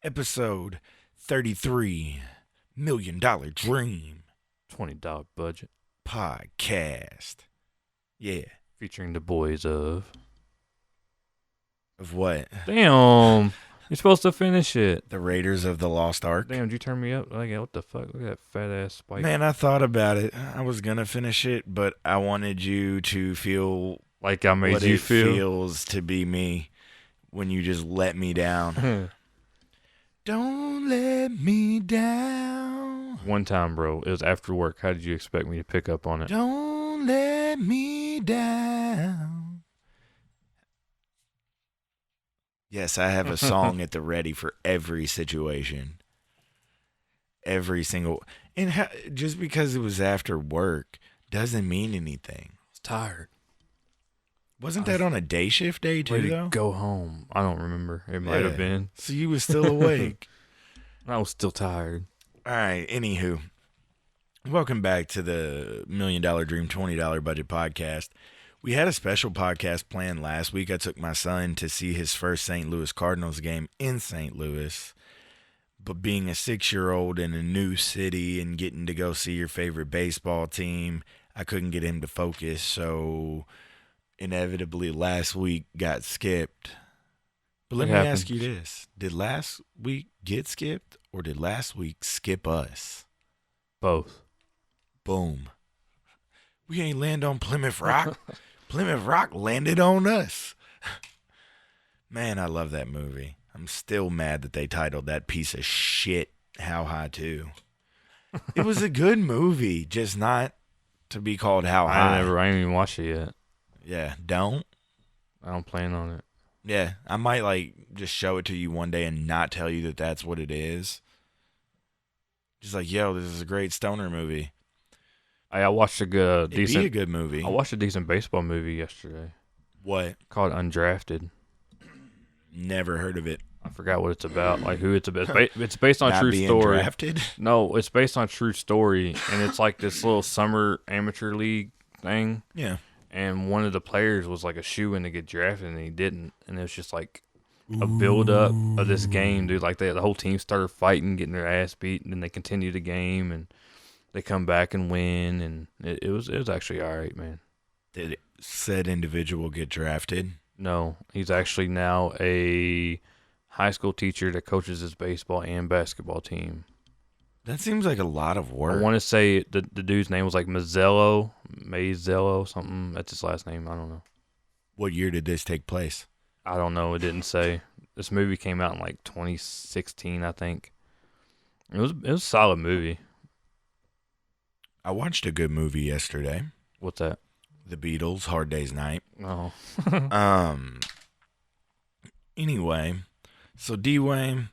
Episode 33, $1 Million Dream $20 budget. Podcast. Yeah. Featuring the boys of... Of what? Damn! You're supposed to finish it. The Raiders of the Lost Ark. Damn, did you turn me up? Like, what the fuck? Look at that fat ass spike. Man, I thought about it. I was going to finish it, but I wanted you to feel like I made what you it feel. feels to be me when you just let me down. Don't let me down. One time, bro. It was after work. How did you expect me to pick up on it? Don't let me down. Yes, I have a song at the ready for every situation. Every single... And just because it was after work doesn't mean anything. I was tired. Wasn't that on a day shift day too, Ready though? to go home. I don't remember. It might have been. So you was still awake. I was still tired. All right, anywho. Welcome back to the $1 Million Dream $20 Budget Podcast. We had a special podcast planned last week. I took my son to see his first St. Louis Cardinals game in St. Louis. But being a 6-year-old in a new city and getting to go see your favorite baseball team, I couldn't get him to focus. So inevitably last week got skipped. But let me ask you this. Did last week get skipped or did last week skip us? Both. Boom. We ain't land on Plymouth Rock. Plymouth Rock landed on us. Man, I love that movie. I'm still mad that they titled that piece of shit How High 2. It was a good movie, just not to be called How High. I ain't even watched it yet. Yeah, don't? I don't plan on it. Yeah, I might just show it to you one day and not tell you that that's what it is. Just like, yo, this is a great stoner movie. I watched a good, decent. It'd be a good movie. I watched a decent baseball movie yesterday. What? Called Undrafted. Never heard of it. I forgot what it's about. Like who it's about. It's based on a Not true being story. Drafted? No, it's based on a true story, and it's like this little summer amateur league thing. Yeah. And one of the players was like a shoo-in to get drafted, and he didn't. And it was just like a build-up of this game, dude. Like the whole team started fighting, getting their ass beat, and then they continued the game, and they come back and win, and it was actually all right, man. Did said individual get drafted? No, he's actually now a high school teacher that coaches his baseball and basketball team. That seems like a lot of work. I want to say the dude's name was like Mazzello, something. That's his last name. I don't know. What year did this take place? I don't know. It didn't say. This movie came out in like 2016, I think. It was a solid movie. I watched a good movie yesterday. What's that? The Beatles, Hard Day's Night. Oh. Anyway, so DeWayne,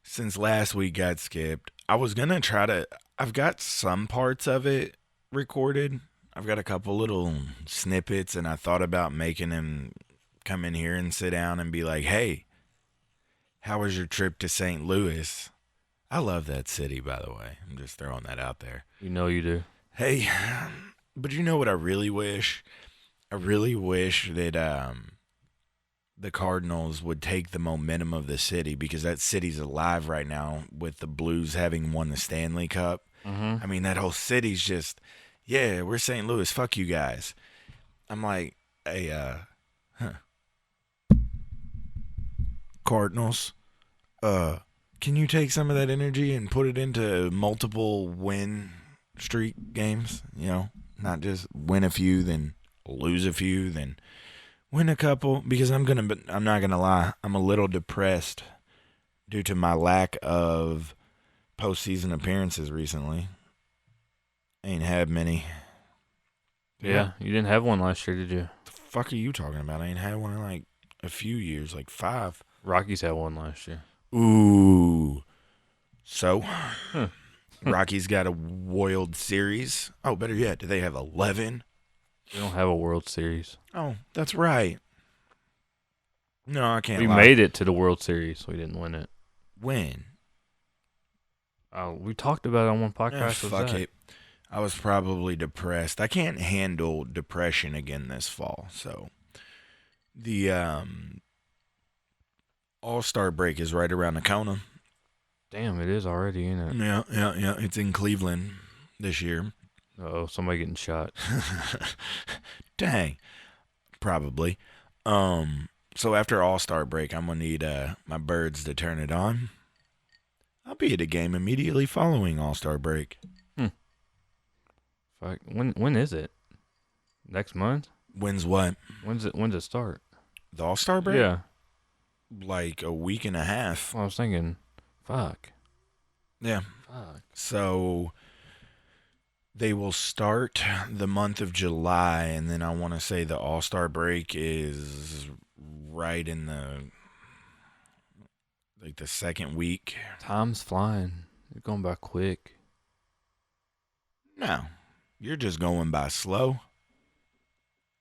since last week got skipped, I was going to I've got some parts of it recorded. I've got a couple little snippets, and I thought about making him come in here and sit down and be like, hey, how was your trip to St. Louis? I love that city, by the way. I'm just throwing that out there. You know you do. Hey, but you know what I really wish? I really wish that the Cardinals would take the momentum of the city, because that city's alive right now with the Blues having won the Stanley Cup. Mm-hmm. I mean, that whole city's just, yeah, we're St. Louis. Fuck you guys. I'm like, hey, Cardinals, can you take some of that energy and put it into multiple win streak games? You know, not just win a few, then lose a few, then win a couple. Because I'm not gonna lie, I'm a little depressed due to my lack of postseason appearances recently. Ain't had many. Yeah, you didn't have one last year, did you? The fuck are you talking about? I ain't had one in like a few years, like 5. Rockies had one last year. Ooh. So, Rockies got a World Series. Oh, better yet, do they have 11? We don't have a World Series. Oh, that's right. No, I can't We lie. made it to the World Series. We didn't win it. When? We talked about it on one podcast. Fuck it. I was probably depressed. I can't handle depression again this fall. So, the All-Star break is right around the corner. Damn, it is already, ain't it? Yeah. It's in Cleveland this year. Oh, somebody getting shot. Dang. Probably. So after All-Star break, I'm going to need my birds to turn it on. I'll be at a game immediately following All-Star break. Fuck. When is it? Next month? When's what? When's it start? The All-Star break? Yeah. Like a week and a half. Well, I was thinking, fuck. Yeah. Fuck. So they will start the month of July, and then I want to say the All-Star break is right in the second week. Time's flying. You're going by quick. No, you're just going by slow.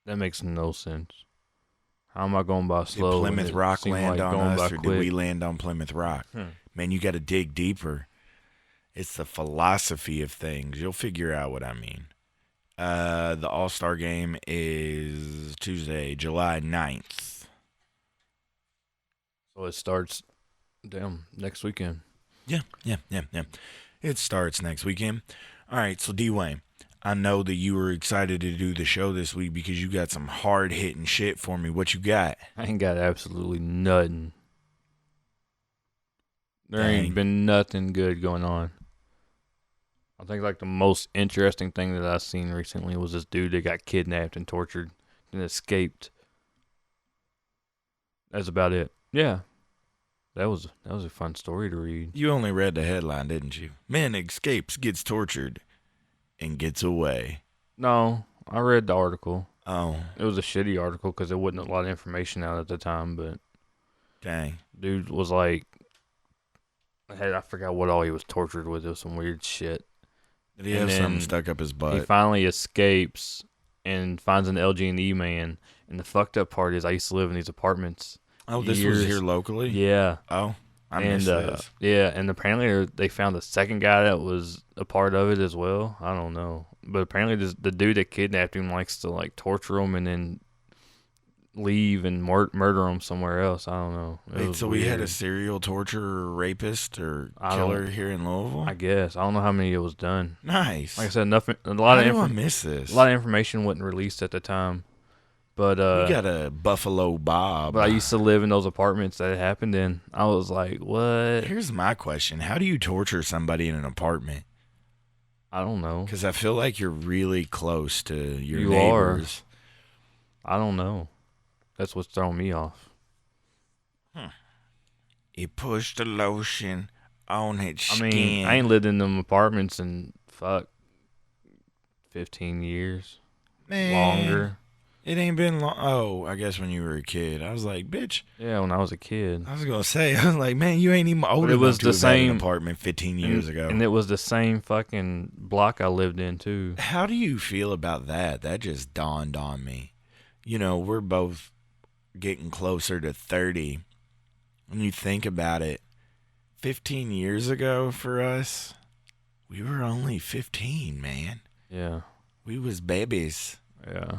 That makes no sense. How am I going by slow? Did Plymouth Rock land on us, or did we quick? land on Plymouth Rock? Man, you got to dig deeper. It's the philosophy of things. You'll figure out what I mean. The All-Star game is Tuesday, July 9th. So it starts, next weekend. Yeah. It starts next weekend. All right, so DeWayne, I know that you were excited to do the show this week because you got some hard-hitting shit for me. What you got? I ain't got absolutely nothing. There Dang. ain't been nothing good going on. I think like the most interesting thing that I've seen recently was this dude that got kidnapped and tortured and escaped. That's about it. Yeah. That was a fun story to read. You only read the headline, didn't you? Man escapes, gets tortured, and gets away. No, I read the article. Oh. It was a shitty article because there wasn't a lot of information out at the time, but Dang. dude was like, I forgot what all he was tortured with. It was some weird shit. Did he have something stuck up his butt? He finally escapes and finds an LG&E man. And the fucked up part is I used to live in these apartments. Oh, this was here locally? Yeah. Oh, I missed this. Yeah, and apparently they found a second guy that was a part of it as well. I don't know. But apparently the dude that kidnapped him likes to like torture him and then leave and murder him somewhere else. I don't know. Wait, so we had a serial torturer, rapist, or killer here in Louisville? I guess. I don't know how many it was done. Nice. Like I said, nothing. How do I miss this? A lot of information wasn't released at the time. But we got a Buffalo Bob. But I used to live in those apartments that it happened in. I was like, what? Here's my question. How do you torture somebody in an apartment? I don't know. Because I feel like you're really close to your neighbors. I don't know. That's what's throwing me off. He pushed the lotion on its skin. I mean, I ain't lived in them apartments in, 15 years. Man, longer. It ain't been long. Oh, I guess when you were a kid. I was like, bitch. Yeah, when I was a kid. I was going to say, I was like, man, you ain't even old enough to have had an apartment 15 years ago. And it was the same fucking block I lived in, too. How do you feel about that? That just dawned on me. You know, we're both getting closer to 30. When you think about it, 15 years ago for us, we were only 15, man. Yeah. We was babies. Yeah.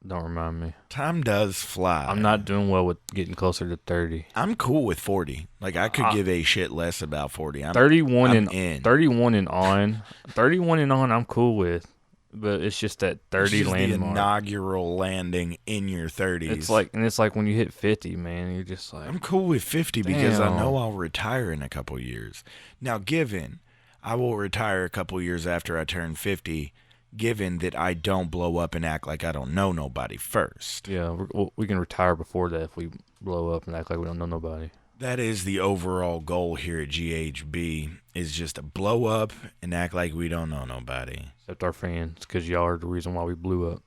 Don't remind me. Time does fly. I'm not doing well with getting closer to 30. I'm cool with 40. Like, I could give a shit less about 40. 31 and in. 31 and on. 31 and on I'm cool with. But it's just that 30 landmark. The inaugural landing in your 30s. It's like when you hit 50, man, you're just like, I'm cool with 50 because I know I'll retire in a couple years. Now, given I will retire a couple years after I turn 50, given that I don't blow up and act like I don't know nobody first. Yeah, we can retire before that if we blow up and act like we don't know nobody. That is the overall goal here at GHB, is just to blow up and act like we don't know nobody. Except our fans, because y'all are the reason why we blew up.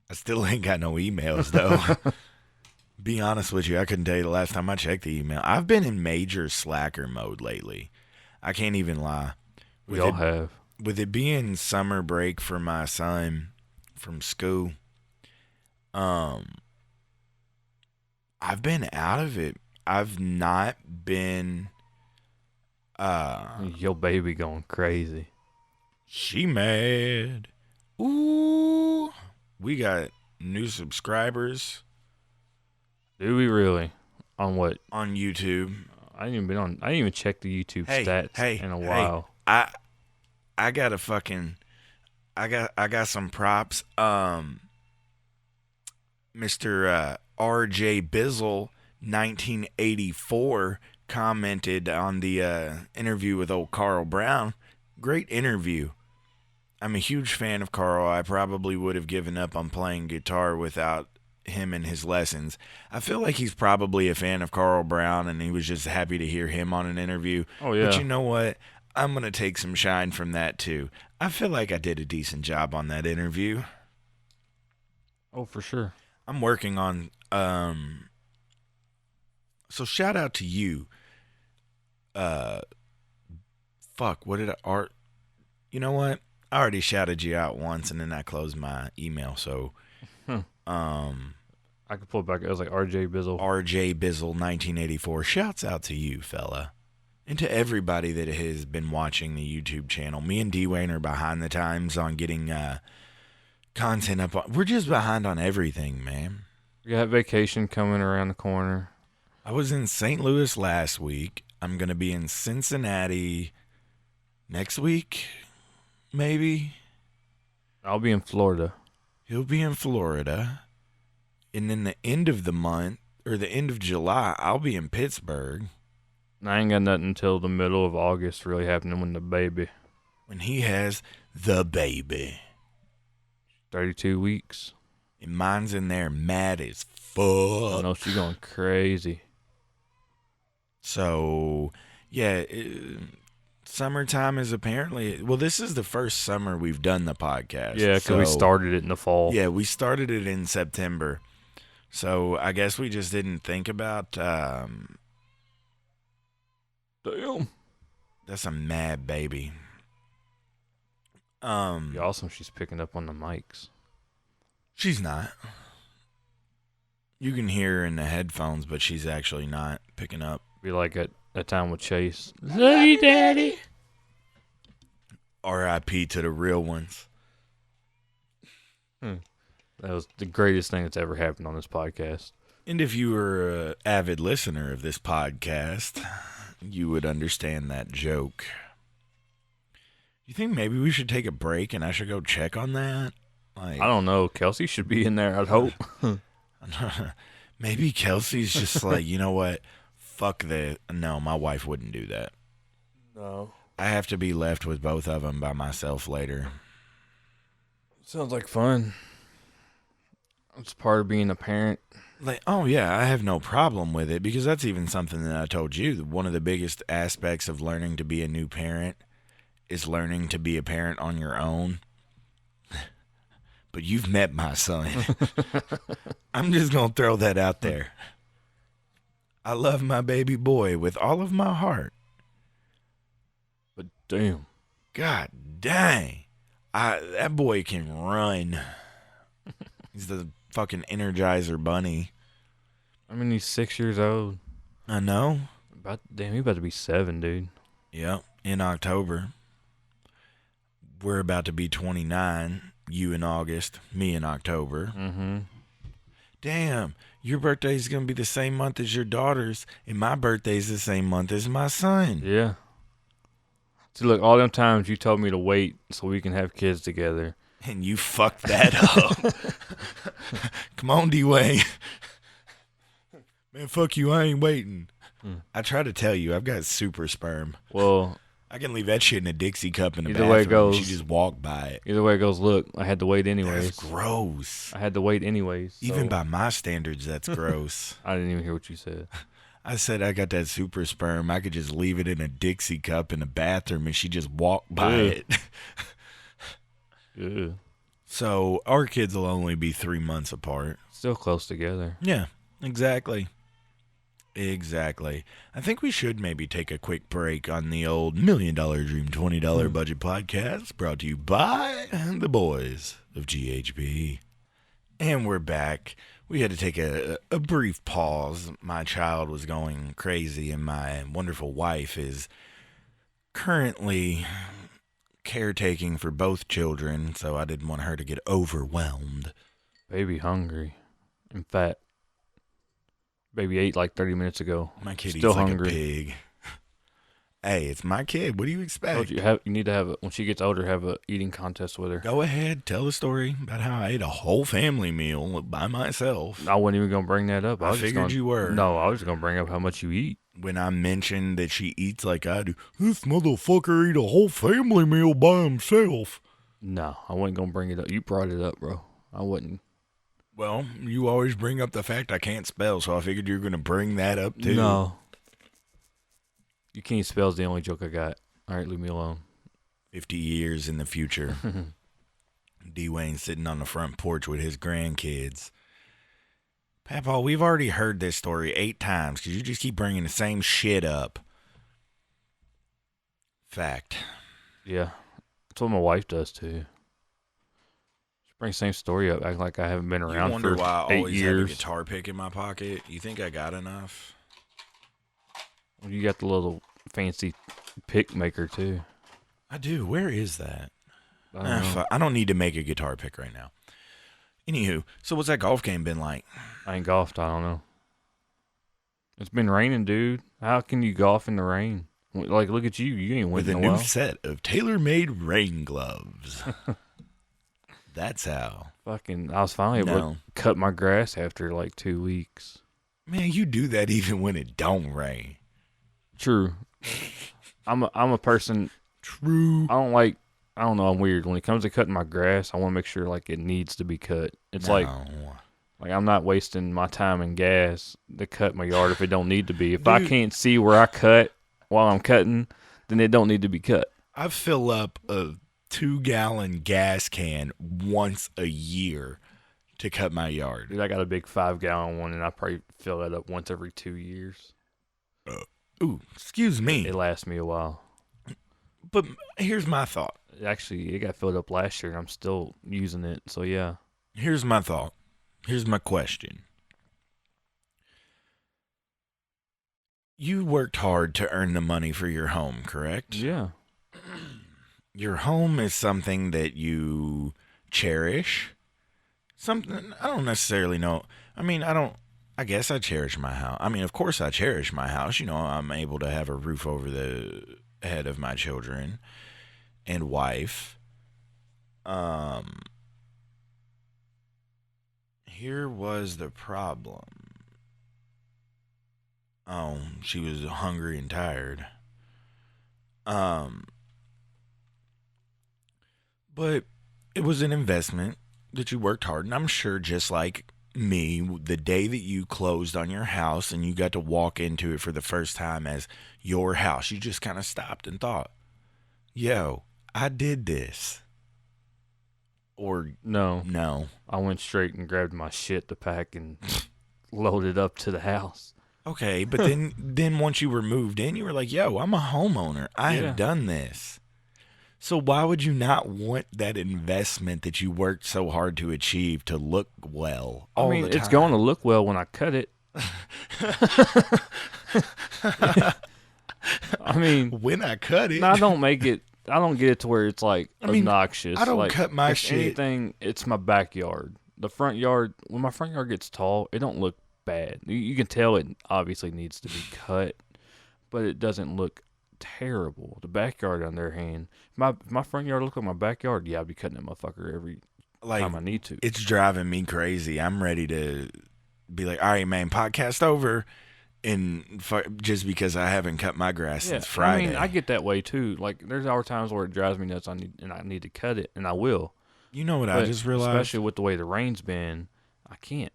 I still ain't got no emails, though. Be honest with you, I couldn't tell you the last time I checked the email. I've been in major slacker mode lately. I can't even lie. We all have. With it being summer break for my son from school, I've been out of it. I've not been. Your baby going crazy. She mad. Ooh. We got new subscribers. Do we really? On what? on YouTube. I didn't even check the YouTube stats in a while. I got a fucking I got some props. Mr. R.J. Bizzle 1984 commented on the interview with old Carl Brown. Great interview. I'm a huge fan of Carl. I probably would have given up on playing guitar without him and his lessons. I feel like he's probably a fan of Carl Brown, and he was just happy to hear him on an interview. Oh, yeah. But you know what? I'm going to take some shine from that, too. I feel like I did a decent job on that interview. Oh, for sure. I'm working on... So shout out to you. Fuck, what did I... Art? You know what? I already shouted you out once, and then I closed my email, so... I could pull it back. It was like RJ Bizzle. RJ Bizzle 1984. Shouts out to you, fella. And to everybody that has been watching the YouTube channel. Me and DeWayne are behind the times on getting content up. We're just behind on everything, man. We got vacation coming around the corner. I was in St. Louis last week. I'm going to be in Cincinnati next week, maybe. I'll be in Florida. He'll be in Florida. And then the end of the month, or the end of July, I'll be in Pittsburgh. I ain't got nothing until the middle of August really happening when the baby. When he has the baby. 32 weeks. And mine's in there mad as fuck. I know she's going crazy. So, yeah, summertime is apparently... Well, this is the first summer we've done the podcast. Yeah, because we started it in the fall. Yeah, we started it in September. So, I guess we just didn't think about... Damn. That's a mad baby. Be awesome she's picking up on the mics. She's not. You can hear her in the headphones, but she's actually not picking up. Be like at that time with Chase. Love you, Daddy. R.I.P. to the real ones. That was the greatest thing that's ever happened on this podcast. And if you were an avid listener of this podcast, you would understand that joke. You think maybe we should take a break and I should go check on that? Like, I don't know. Kelsey should be in there, I'd hope. Maybe Kelsey's just like, you know what? Fuck that. No, my wife wouldn't do that. No. I have to be left with both of them by myself later. Sounds like fun. It's part of being a parent. Like, oh yeah, I have no problem with it because that's even something that I told you. One of the biggest aspects of learning to be a new parent is learning to be a parent on your own. But you've met my son. I'm just going to throw that out there. I love my baby boy with all of my heart. But damn. God dang. That boy can run. He's the fucking Energizer Bunny. I mean, he's 6 years old. I know. Damn, he's about to be 7, dude. Yep, in October. We're about to be 29. You in August, me in October. Mm-hmm. Damn, your birthday's going to be the same month as your daughter's, and my birthday's the same month as my son. Yeah. See, look, all them times you told me to wait so we can have kids together. And you fucked that up. Come on, DeWayne. Man, fuck you, I ain't waiting. I try to tell you, I've got super sperm. Well... I can leave that shit in a Dixie cup in the Either bathroom way it goes, and she just walk by it. Either way it goes, look, I had to wait anyways. That's gross. I had to wait anyways. So. Even by my standards, that's gross. I didn't even hear what you said. I said I got that super sperm. I could just leave it in a Dixie cup in the bathroom and she just walk by it. Yeah. So our kids will only be 3 months apart. Still close together. Yeah, exactly. Exactly. I think we should maybe take a quick break on the old $1 Million Dream $20 Budget Podcast, brought to you by the boys of GHB. And we're back. We had to take a brief pause. My child was going crazy, and my wonderful wife is currently caretaking for both children, so I didn't want her to get overwhelmed. Baby hungry and fat. Baby ate like 30 minutes ago. My kid Still eats hungry. like a pig. Hey, it's my kid. What do you expect? You need to have when she gets older, have a eating contest with her. Go ahead, tell the story about how I ate a whole family meal by myself. I wasn't even gonna bring that up. I figured you were. No, I was just gonna bring up how much you eat. When I mentioned that she eats like I do, this motherfucker ate a whole family meal by himself. No, I wasn't gonna bring it up. You brought it up, bro. I wouldn't. Well, you always bring up the fact I can't spell, so I figured you were gonna bring that up too. No. You can't spell's the only joke I got. All right, leave me alone. 50 years in the future, DeWayne sitting on the front porch with his grandkids. Papa, we've already heard this story 8 times because you just keep bringing the same shit up. Fact. Yeah. That's what my wife does too. She brings the same story up, acting like I haven't been around You wonder for why I 8 always years. have a guitar pick in my pocket? You think I got enough? You got the little fancy pick maker too. I do. Where is that? I don't know. I don't need to make a guitar pick right now. Anywho, so what's that golf game been like? I ain't golfed. I don't know. It's been raining, dude. How can you golf in the rain? Like, look at you. You ain't With winning a a new while. set of tailor-made rain gloves. That's how. Fucking, I was finally able to cut my grass after like 2 weeks. Man, you do that even when it don't rain. True. I'm a person. True. I don't know. I'm weird. When it comes to cutting my grass, I want to make sure like it needs to be cut. It's like I'm not wasting my time and gas to cut my yard if it don't need to be. If I can't see where I cut while I'm cutting, then it don't need to be cut. I fill up a 2-gallon gas can once a year to cut my yard. Dude, I got a big 5-gallon one, and I probably fill that up once every 2 years. Ooh, excuse me. It lasts me a while. But here's my thought. Actually, it got filled up last year, and I'm still using it. So yeah. Here's my thought. Here's my question. You worked hard to earn the money for your home, correct? Yeah. Your home is something that you cherish. Something I don't necessarily know. I guess I cherish my house. I mean, of course I cherish my house. You know, I'm able to have a roof over the head of my children and wife. Here was the problem. Oh, she was hungry and tired. But it was an investment that you worked hard, and I'm sure just like me, the day that you closed on your house and you got to walk into it for the first time as your house, you just kind of stopped and thought, yo, I did this. Or no. I went straight and grabbed my shit to pack and loaded up to the house. Okay, but then once you were moved in, you were like, yo, I'm a homeowner. I have done this. So why would you not want that investment that you worked so hard to achieve to look well all the time? It's going to look well when I cut it. When I cut it. No, I don't get it to where it's like obnoxious. I don't cut my shit. Anything, it's my backyard. The front yard, when my front yard gets tall, it don't look bad. You can tell it obviously needs to be cut, but it doesn't look terrible. The backyard, on their hand, my front yard look like my backyard. Yeah, I'd be cutting that motherfucker every time I need to. It's driving me crazy. I'm ready to be like, all right, man, podcast over, and just because I haven't cut my grass since Friday. I get that way too. Like there's our times where it drives me nuts. I need to cut it, and I will. You know what I just realized? Especially with the way the rain's been, I can't.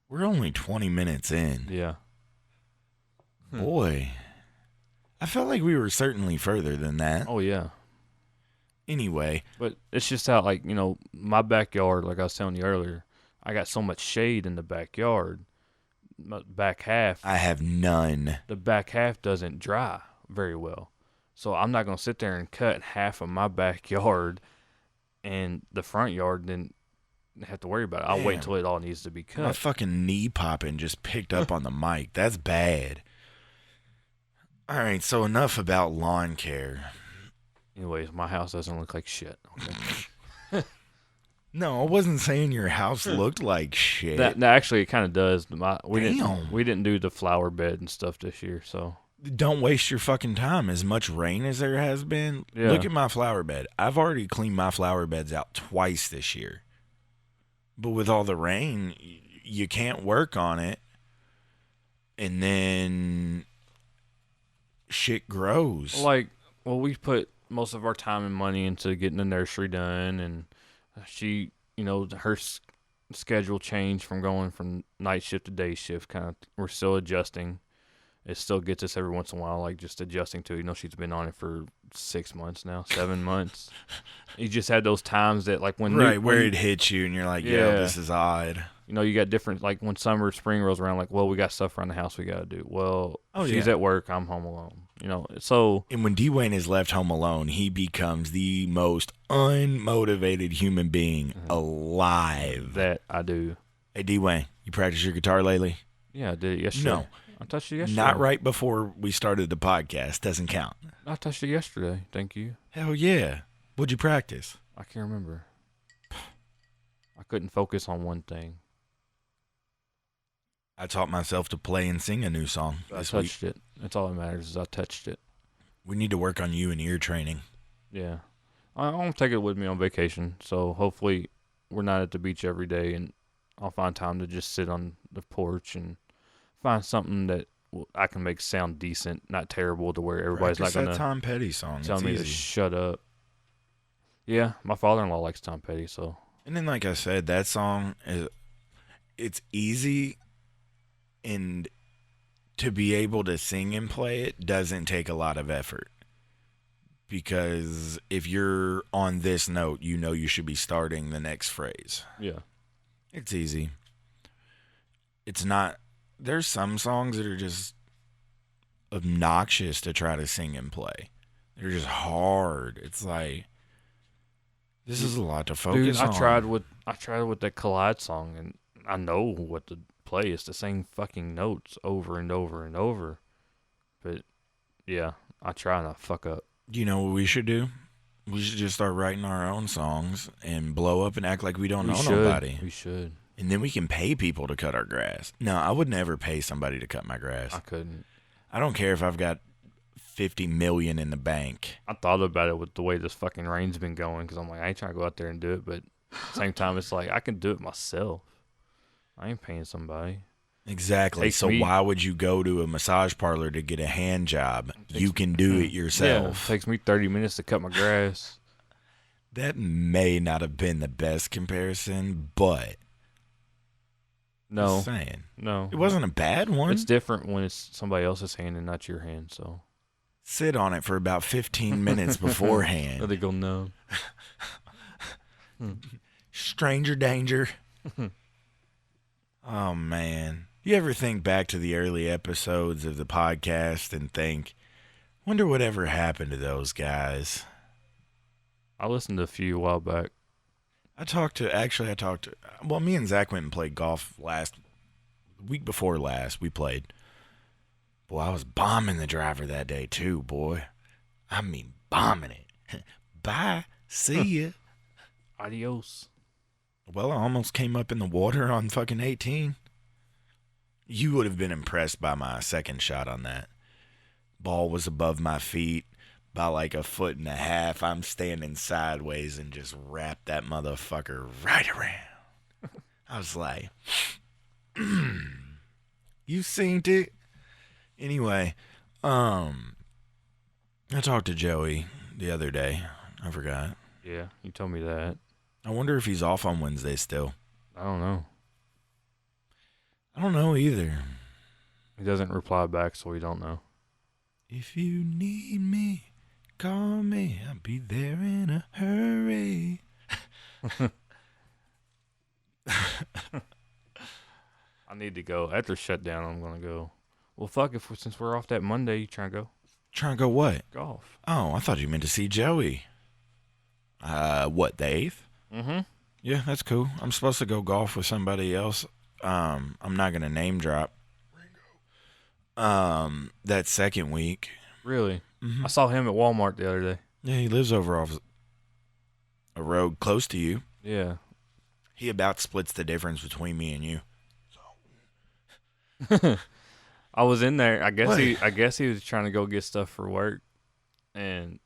We're only 20 minutes in. Yeah. Boy. I felt like we were certainly further than that. Oh, yeah. Anyway. But it's just how, like, you know, my backyard, like I was telling you earlier, I got so much shade in the backyard. My back half. I have none. The back half doesn't dry very well. So I'm not going to sit there and cut half of my backyard and the front yard, then have to worry about it. I'll wait until it all needs to be cut. My fucking knee popping just picked up on the mic. That's bad. All right, so enough about lawn care. Anyways, my house doesn't look like shit. Okay? No, I wasn't saying your house looked like shit. That actually, it kind of does. We Damn. didn't do the flower bed and stuff this year, so Don't waste your fucking time. As much rain as there has been, Yeah. look at my flower bed. I've already cleaned my flower beds out twice this year. But with all the rain, you can't work on it. And then shit grows. we put most of our time and money into getting the nursery done, and she, her schedule changed from going from night shift to day shift. Kind of, we're still adjusting. It still gets us every once in a while, like just adjusting to. She's been on it for 6 months now, 7 months. You just had those times that, like, where it hits you, and you're like, yeah, this is odd. You got different, like, when summer, spring rolls around, like, well, we got stuff around the house we got to do. Well, she's at work, I'm home alone. So. And when DeWayne is left home alone, he becomes the most unmotivated human being alive. That I do. Hey, DeWayne, you practice your guitar lately? Yeah, I did it yesterday. No. I touched it yesterday. Not right before we started the podcast. Doesn't count. I touched it yesterday. Thank you. Hell yeah. What'd you practice? I can't remember. I couldn't focus on one thing. I taught myself to play and sing a new song this week. I touched it. That's all that matters is I touched it. We need to work on you and ear training. Yeah. I'm going to take it with me on vacation, so hopefully we're not at the beach every day, and I'll find time to just sit on the porch and find something that I can make sound decent, not terrible to where everybody's Practice not going that to Tom Petty song. tell it's me easy. to shut up. Yeah, my father-in-law likes Tom Petty, so. And then, like I said, that song it's easy, and to be able to sing and play it doesn't take a lot of effort. Because if you're on this note, you should be starting the next phrase. Yeah. It's easy. It's not. There's some songs that are just obnoxious to try to sing and play. They're just hard. It's like, this is a lot to focus on. I tried with that Collide song, and I know what to play. It's the same fucking notes over and over and over. But yeah, I try and I fuck up. You know what we should do? We should just start writing our own songs and blow up and act like we don't know nobody. We should. And then we can pay people to cut our grass. No, I would never pay somebody to cut my grass. I couldn't. I don't care if I've got $50 million in the bank. I thought about it with the way this fucking rain's been going, because I'm like, I ain't trying to go out there and do it, but at the same time, it's like, I can do it myself. I ain't paying somebody. Exactly. So why would you go to a massage parlor to get a hand job? You can do it yourself. Yeah, it takes me 30 minutes to cut my grass. That may not have been the best comparison, but no, just saying. No, it wasn't a bad one. It's different when it's somebody else's hand and not your hand. So sit on it for about 15 minutes beforehand. Let it go numb. Stranger danger. Oh man. You ever think back to the early episodes of the podcast and think, wonder whatever happened to those guys? I listened to a few a while back. Well, me and Zach went and played golf week before last. We played. Boy, I was bombing the driver that day too, boy. I mean, bombing it. Bye. See ya. Adios. Well, I almost came up in the water on fucking 18. You would have been impressed by my second shot on that. Ball was above my feet by like 1.5 feet. I'm standing sideways and just wrapped that motherfucker right around. I was like, you seen it? Anyway, I talked to Joey the other day. I forgot. Yeah, you told me that. I wonder if he's off on Wednesday still. I don't know. I don't know either. He doesn't reply back, so we don't know. If you need me, call me. I'll be there in a hurry. I need to go. After shutdown, I'm going to go. Well, fuck, since we're off that Monday, you trying to go? Trying to go what? Golf. Oh, I thought you meant to see Joey. What, the 8th? Mm-hmm. Yeah, that's cool. I'm supposed to go golf with somebody else. I'm not going to name drop. That second week. Really? Mm-hmm. I saw him at Walmart the other day. Yeah, he lives over off a road close to you. Yeah. He about splits the difference between me and you. I was in there. I What? guess he was trying to go get stuff for work, and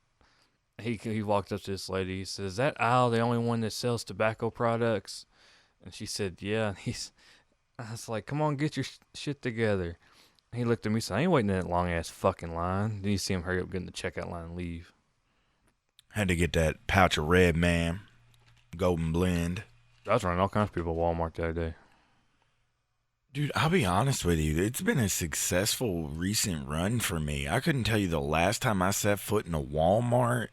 he walked up to this lady. He says, "Is that aisle the only one that sells tobacco products?" And she said, "Yeah." And I was like, "Come on, get your shit together." And he looked at me and said, "I ain't waiting in that long ass fucking line." Then you see him hurry up, get in the checkout line, and leave. Had to get that pouch of red, man. Golden blend. I was running all kinds of people at Walmart the other day. Dude, I'll be honest with you. It's been a successful recent run for me. I couldn't tell you the last time I set foot in a Walmart,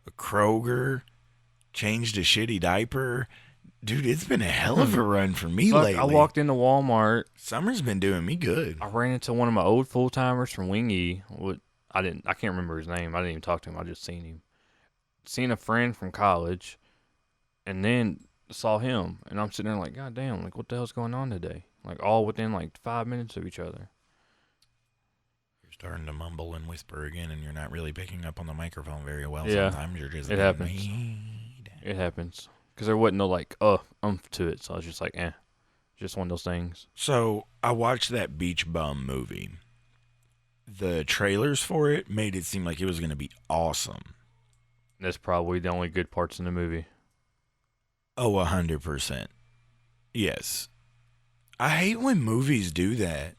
a Kroger, changed a shitty diaper. Dude, it's been a hell of a run for me lately. I walked into Walmart. Summer's been doing me good. I ran into one of my old full timers from Wingy. I can't remember his name. I didn't even talk to him. I just seen him. Seen a friend from college, and then saw him. And I'm sitting there like, God damn, like what the hell's going on today? Like all within like 5 minutes of each other. You're starting to mumble and whisper again, and you're not really picking up on the microphone very well. Yeah, sometimes you're just it happens. It happens. Because there wasn't no like, to it. So I was just like, just one of those things. So I watched that Beach Bum movie. The trailers for it made it seem like it was going to be awesome. That's probably the only good parts in the movie. Oh, 100%. Yes. I hate when movies do that.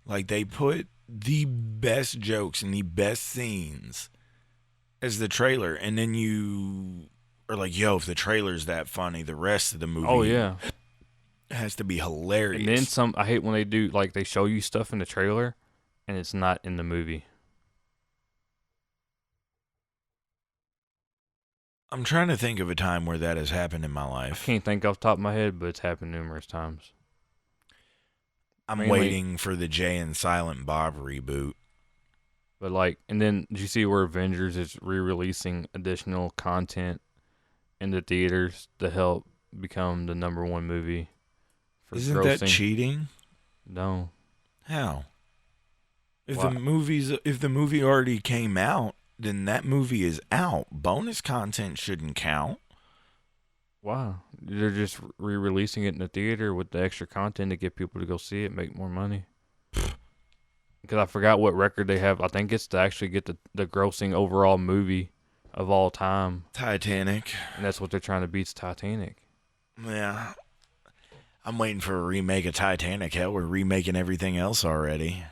Like, they put the best jokes and the best scenes as the trailer, and then you are like, yo, if the trailer's that funny, the rest of the movie has to be hilarious. And then I hate when they do, like, they show you stuff in the trailer, and it's not in the movie. I'm trying to think of a time where that has happened in my life. I can't think off the top of my head, but it's happened numerous times. I'm waiting for the Jay and Silent Bob reboot. But like, and then did you see where Avengers is re-releasing additional content in the theaters to help become the #1 movie for Isn't grossing? that cheating? No. How? If Why? the movie already came out, then that movie is out. Bonus content shouldn't count. Wow. They're just re-releasing it in the theater with the extra content to get people to go see it, make more money. Because I forgot what record they have. I think it's to actually get the grossing overall movie of all time. Titanic. And that's what they're trying to beat, Titanic. Yeah. I'm waiting for a remake of Titanic. Hell, we're remaking everything else already.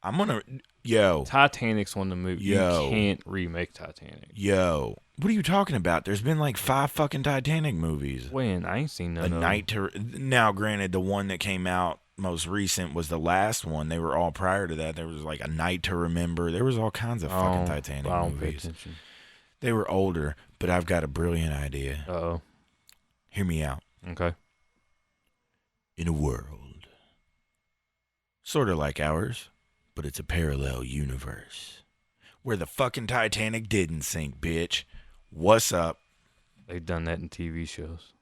Titanic's one of the movies. You can't remake Titanic. Yo. What are you talking about? There's been like 5 fucking Titanic movies. When? I ain't seen none of them. Now, granted, the one that came out most recent was the last one. They were all prior to that. There was like A Night to Remember. There was all kinds of fucking Titanic I don't pay movies. attention. They were older, but I've got a brilliant idea. Uh-oh. Hear me out. Okay. In a world sort of like ours, but it's a parallel universe where the fucking Titanic didn't sink, bitch. What's up? They've done that in TV shows.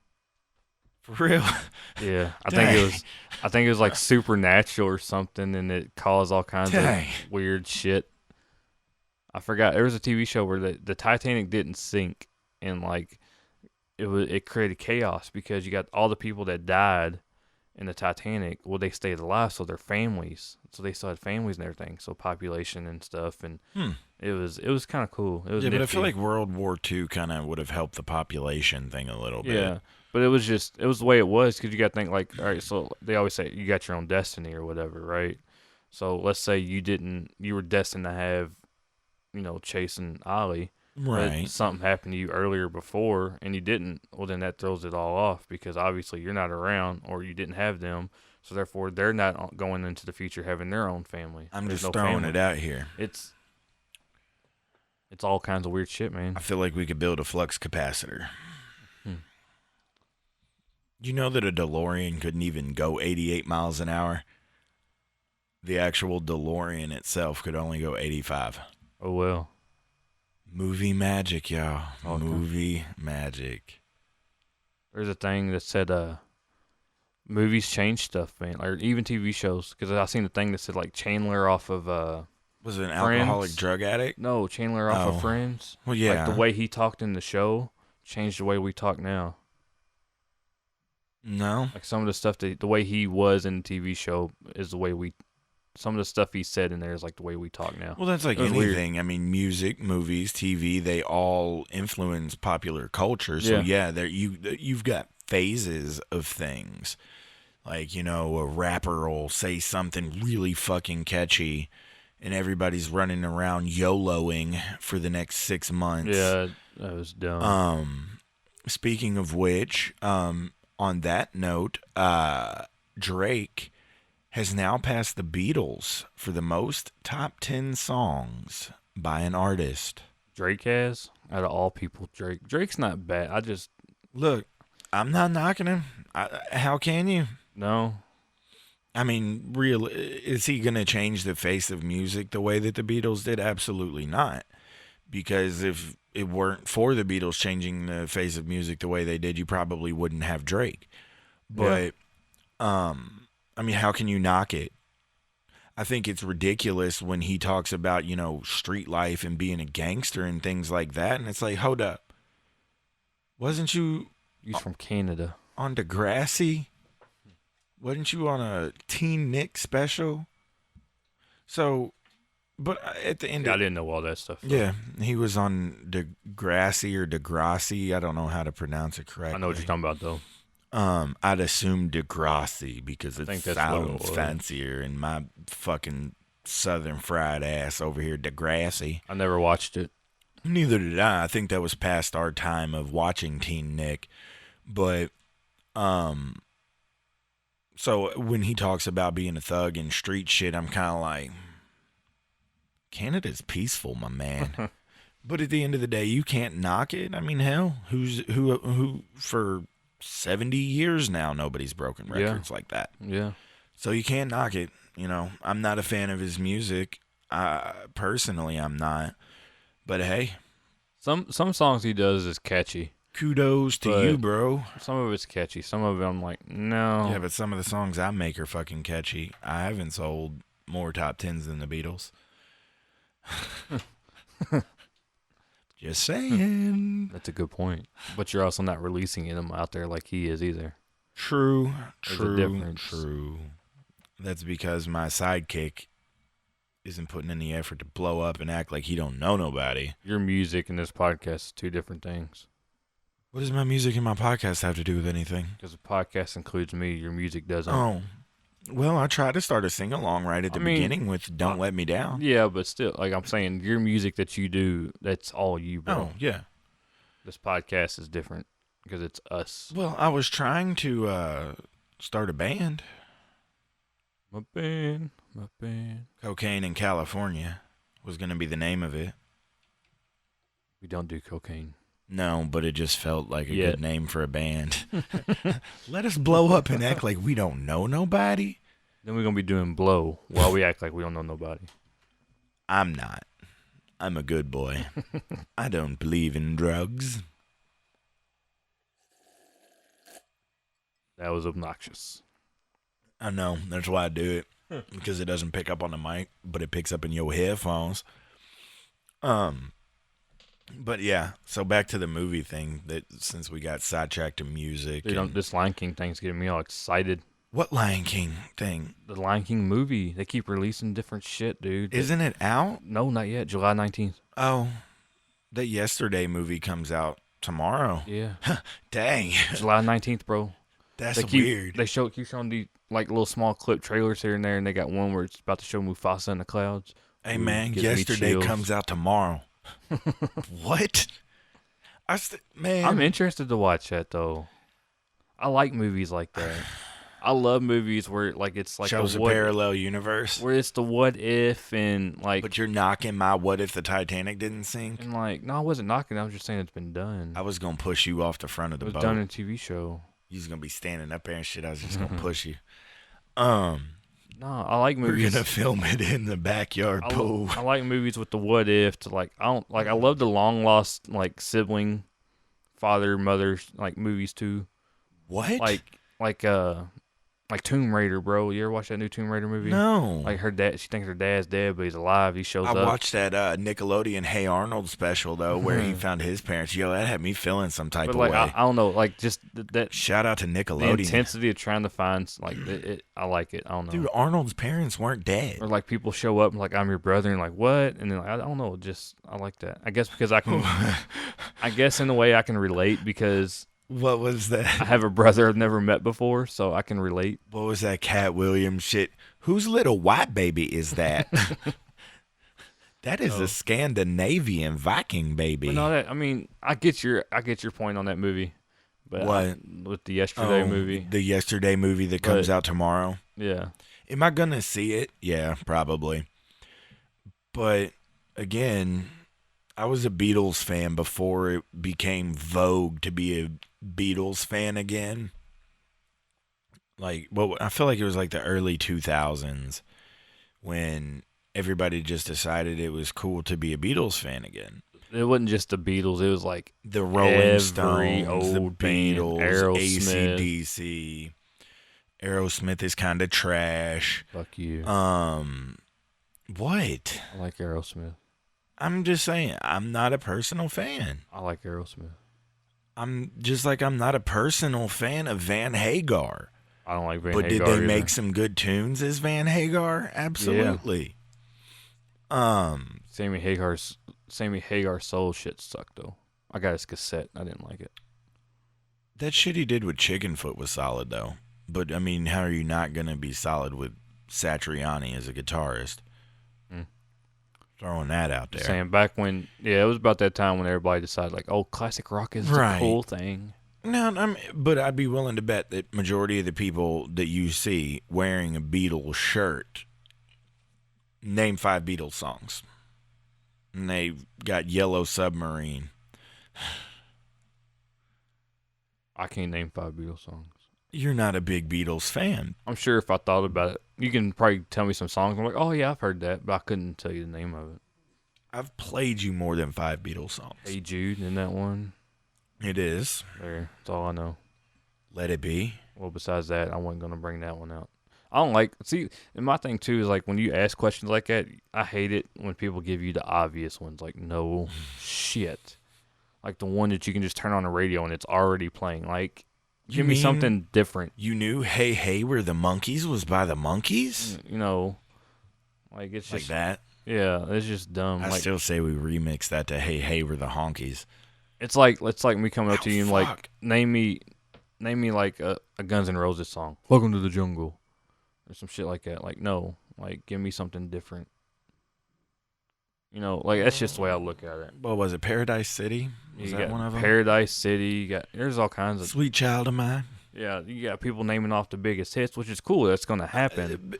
For real? Yeah. I think it was like Supernatural or something, and it caused all kinds of weird shit. I forgot. There was a TV show where the Titanic didn't sink, and like it created chaos because you got all the people that died in the Titanic. Well, they stayed alive, so their families. So they still had families and everything. So population and stuff, and it was kind of cool. It was but I feel like World War II kind of would have helped the population thing a little bit. Yeah, but it was the way it was because you got to think like, all right, so they always say you got your own destiny or whatever, right? So let's say you were destined to have, chasing Ollie. Right. But something happened to you earlier before and you didn't. Well, then that throws it all off because obviously you're not around or you didn't have them. So therefore, they're not going into the future having their own family. I'm just throwing it out here. It's all kinds of weird shit, man. I feel like we could build a flux capacitor. You know that a DeLorean couldn't even go 88 miles an hour? The actual DeLorean itself could only go 85. Oh, well. Movie magic, y'all. Okay. Movie magic. There's a thing that said movies change stuff, man. Or even TV shows. Because I seen a thing that said like Chandler off of was it an Friends? Alcoholic drug addict? No, Chandler off of Friends. Well, yeah. Like the way he talked in the show changed the way we talk now. No. Like some of the stuff the way he was in the TV show is the way we. Some of the stuff he said in there is like the way we talk now. Well, that's like It was weird. anything. I mean, music, movies, TV, they all influence popular culture. So Yeah. you've got phases of things. Like, a rapper will say something really fucking catchy and everybody's running around YOLOing for the next 6 months. Yeah, that was dumb. Speaking of which, on that note, Drake has now passed the Beatles for the most top 10 songs by an artist. Drake has, out of all people, Drake's not bad. Look, I'm not knocking him. How can you? No. I mean, is he going to change the face of music the way that the Beatles did? Absolutely not. Because if it weren't for the Beatles changing the face of music the way they did, you probably wouldn't have Drake. But, I mean, how can you knock it? I think it's ridiculous when he talks about, street life and being a gangster and things like that. And it's like, hold up. Wasn't you He's from Canada. on Degrassi? Wasn't you on a Teen Nick special? So, but at the end I didn't know all that stuff. Yeah, he was on Degrassi or Degrassi. I don't know how to pronounce it correctly. I know what you're talking about, though. I'd assume Degrassi because it think that's what it sounds was. fancier, and my fucking southern fried ass over here, Degrassi. I never watched it. Neither did I. I think that was past our time of watching Teen Nick. But, so when he talks about being a thug and street shit, I'm kind of like, Canada's peaceful, my man. But at the end of the day, you can't knock it. I mean, hell, who for 70 years now, nobody's broken records like that. Yeah. So you can't knock it. I'm not a fan of his music. Personally, I'm not. But hey, Some songs he does is catchy. kudos to But you, bro. Some of it's catchy. Some of it I'm like, no. Yeah, but some of the songs I make are fucking catchy. I haven't sold more top 10s than the Beatles. Just saying. That's a good point. But you're also not releasing them out there like he is either. True. There's a difference. True. That's because my sidekick isn't putting any effort to blow up and act like he don't know nobody. Your music and this podcast is two different things. What does my music and my podcast have to do with anything? Because the podcast includes me, your music doesn't. Oh. Well, I tried to start a sing-along right at the beginning with Don't Let Me Down. Yeah, but still, like I'm saying, your music that you do, that's all you, bro. Oh, yeah. This podcast is different because it's us. Well, I was trying to start a band. My band. Cocaine in California was going to be the name of it. We don't do cocaine. No, but it just felt like a good name for a band. Let us blow up and act like we don't know nobody. Then we're going to be doing blow while we act like we don't know nobody. I'm not. I'm a good boy. I don't believe in drugs. That was obnoxious. I know. That's why I do it. Because it doesn't pick up on the mic, but it picks up in your headphones. But yeah, so back to the movie thing, that since we got sidetracked to music. Dude, this Lion King thing's getting me all excited. What Lion King thing? The Lion King movie. They keep releasing different shit, dude. Isn't it out? No, not yet. July 19th. Oh, the Yesterday movie comes out tomorrow. Yeah. Dang. July 19th, bro. That's weird. They keep showing the like little small clip trailers here and there, and they got one where it's about to show Mufasa in the clouds. Hey, man, Yesterday comes out tomorrow. What? Man. I'm interested to watch that, though. I like movies like that. I love movies where like it's like shows a parallel universe. Where it's the what if and like. But you're knocking my what if the Titanic didn't sink? And like, no, I wasn't knocking. I was just saying it's been done. I was going to push you off the front of the boat. It was done in a TV show. You was going to be standing up there and shit. I was just going to push you. No, I like movies. We're going to film it in the backyard pool. I like movies with the what if to like, I love the long lost like sibling, father, mother, like movies too. What? Like Like Tomb Raider, bro. You ever watch that new Tomb Raider movie? No. Like her dad, she thinks her dad's dead, but he's alive. He shows I up. watched that Nickelodeon Hey Arnold special, though, where he found his parents. Yo, that had me feeling some type But of like, way. I don't know, like just that. Shout out to The Nickelodeon. intensity of trying to find, like, I like it. I don't know. Dude, Arnold's parents weren't dead. Or like people show up and like, I'm your brother, and like, what? And then like, I don't know, just I like that. I guess because I can, I guess in a way I can relate because What was that? I have a brother I've never met before, so I can relate. What was that Cat Williams shit? Whose little white baby is that? That is a Scandinavian Viking baby. But no, I mean, I get your point on that movie. But What? With the Yesterday movie? The Yesterday movie that comes out tomorrow. Yeah. Am I going to see it? Yeah, probably. But again, I was a Beatles fan before it became vogue to be a Beatles fan again. Like, well, I feel like it was like the early 2000s when everybody just decided it was cool to be a Beatles fan again. It wasn't just the Beatles. It was like The Rolling every Stones, the old band, Beatles, Aerosmith. AC/DC. Aerosmith is kind of trash. Fuck you. What? I like Aerosmith. I'm just saying, I'm not a personal fan. I like Aerosmith. I'm just like, I'm not a personal fan of Van Hagar. I don't like Van But Hagar did they either. make some good tunes as Van Hagar? Absolutely. Sammy Hagar's soul shit sucked though. I got his cassette. I didn't like it. That shit he did with Chickenfoot was solid though. But I mean, how are you not gonna be solid with Satriani as a guitarist? Throwing that out there. Saying back when, it was about that time when everybody decided like, oh, classic rock is the cool thing. No, but I'd be willing to bet that majority of the people that you see wearing a Beatles shirt, name 5 Beatles songs. And they got Yellow Submarine. I can't name 5 Beatles songs. You're not a big Beatles fan. I'm sure if I thought about it, you can probably tell me some songs. I'm like, oh yeah, I've heard that, but I couldn't tell you the name of it. I've played you more than 5 Beatles songs. Hey Jude, in that one. It is. There, that's all I know. Let It Be. Well, besides that, I wasn't gonna bring that one out. I don't like. See, and my thing too is like when you ask questions like that, I hate it when people give you the obvious ones. Like, no shit. Like the one that you can just turn on the radio and it's already playing. Like, give me something different. You knew Hey Hey We're the Monkeys was by the Monkeys? You know, like it's just like that? Yeah, it's just dumb. I like, still say we remix that to Hey Hey We're the Honkies. It's like me coming up to you and fuck. like name me like a Guns N' Roses song. Welcome to the Jungle, or some shit like that. Like no, like give me something different. You know, like that's just the way I look at it. What was it? Paradise City? Was You that got one of them? Paradise City. There's all kinds of Sweet Child of Mine. Yeah, you got people naming off the biggest hits, which is cool. That's gonna happen.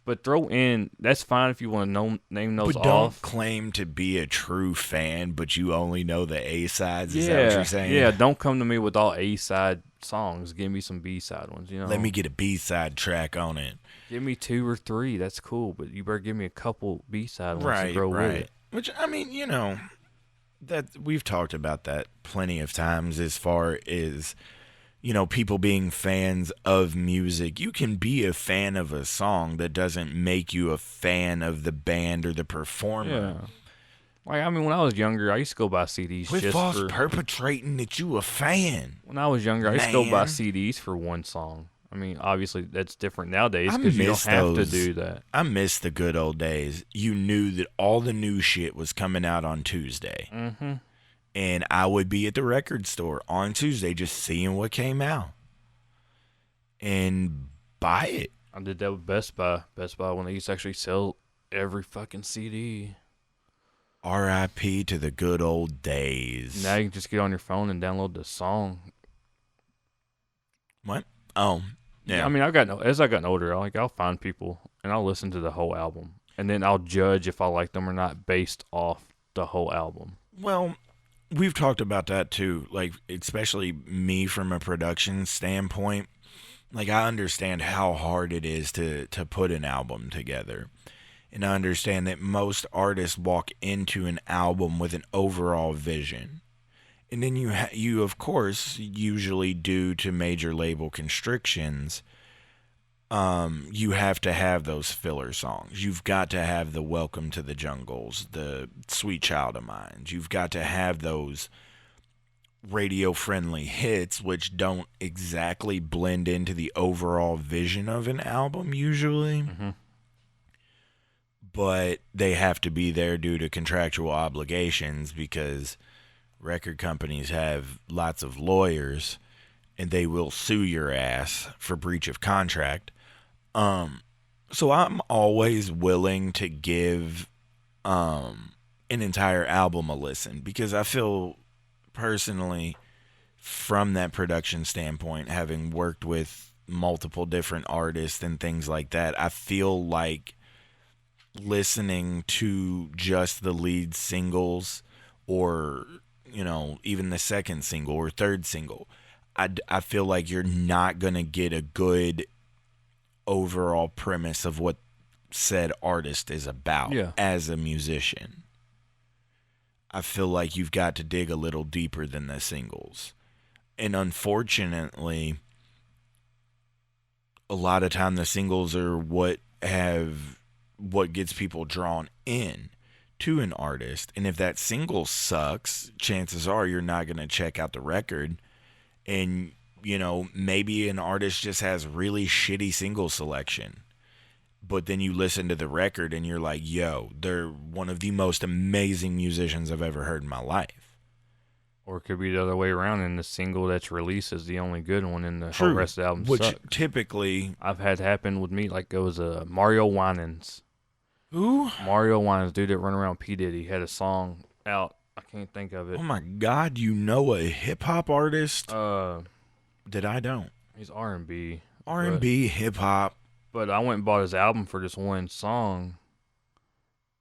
But throw in, that's fine if you want to name those But don't off. claim to be a true fan, but you only know the A-sides. Is that what you're saying? Yeah, don't come to me with all A-side songs. Give me some B-side ones, you know. Let me get a B-side track on it. Give me 2 or 3. That's cool, but you better give me a couple B-side ones to grow with it. Which, I mean, you know, that we've talked about that plenty of times as far as, you know, people being fans of music. You can be a fan of a song that doesn't make you a fan of the band or the performer. Yeah. Like, I mean, when I was younger, I used to go buy CDs Quit just false for... perpetrating that you a fan. When I was younger, I used to go buy Man. CDs for one song. I mean, obviously, that's different nowadays I because you don't miss have to those. do that. I miss the good old days. You knew that all the new shit was coming out on Tuesday. Mm-hmm. And I would be at the record store on Tuesday just seeing what came out. And buy it. I did that with Best Buy. Best Buy, when they used to actually sell every fucking CD. R.I.P. to the good old days. Now you can just get on your phone and download the song. What? Oh, yeah. I mean, as I gotten older, I'll find people and I'll listen to the whole album, and then I'll judge if I like them or not based off the whole album. Well, we've talked about that too. Like, especially me from a production standpoint. Like, I understand how hard it is to put an album together. And I understand that most artists walk into an album with an overall vision. And then you of course, usually due to major label constrictions, you have to have those filler songs. You've got to have the Welcome to the Jungles, the Sweet Child of Mine. You've got to have those radio-friendly hits, which don't exactly blend into the overall vision of an album usually. Mm-hmm. But they have to be there due to contractual obligations because record companies have lots of lawyers and they will sue your ass for breach of contract. So I'm always willing to give an entire album a listen because I feel personally from that production standpoint, having worked with multiple different artists and things like that, I feel like listening to just the lead singles or, you know, even the second single or third single, I feel like you're not going to get a good overall premise of what said artist is about as a musician. I feel like you've got to dig a little deeper than the singles. And unfortunately, a lot of time the singles are what gets people drawn in to an artist. And if that single sucks, chances are you're not going to check out the record. And, you know, maybe an artist just has really shitty single selection. But then you listen to the record and you're like, yo, they're one of the most amazing musicians I've ever heard in my life. Or it could be the other way around, and the single that's released is the only good one, and the whole rest of the album Which sucks. Typically... I've had happen with me, like it was Mario Winans. Who? Mario Winans, dude that run around P. Diddy, had a song out. I can't think of it. Oh my God, you know a hip-hop artist? That I don't. He's R&B. R&B, hip-hop. But I went and bought his album for this one song,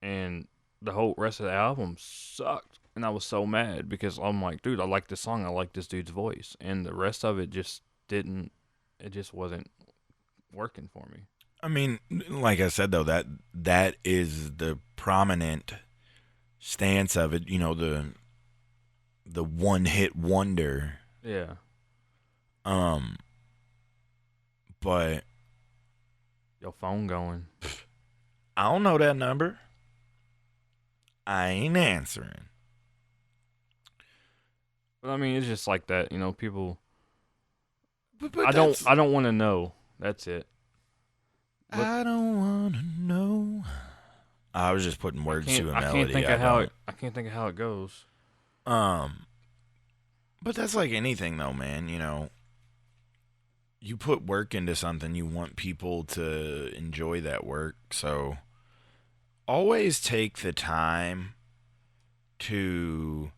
and the whole rest of the album sucked. And I was so mad because I'm like, dude, I like this song. I like this dude's voice. And the rest of it just wasn't working for me. I mean, like I said, though, that is the prominent stance of it. You know, the one-hit wonder. Yeah. But your phone going. I don't know that number. I ain't answering. But I mean, it's just like that, you know. People. But I don't want to know. That's it. But I don't want to know. I was just putting words to a melody. I can't think of how it goes. But that's like anything, though, man. You know, you put work into something, you want people to enjoy that work. So always take the time to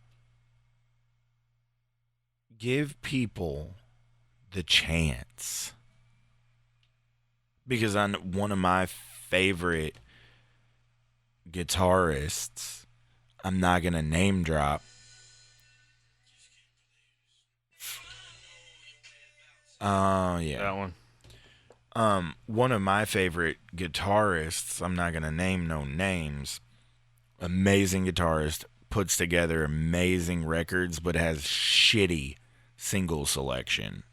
give people the chance. Because one of my favorite guitarists, I'm not going to name drop. Oh, yeah. That one. One of my favorite guitarists, I'm not going to name no names, amazing guitarist, puts together amazing records, but has shitty single selection.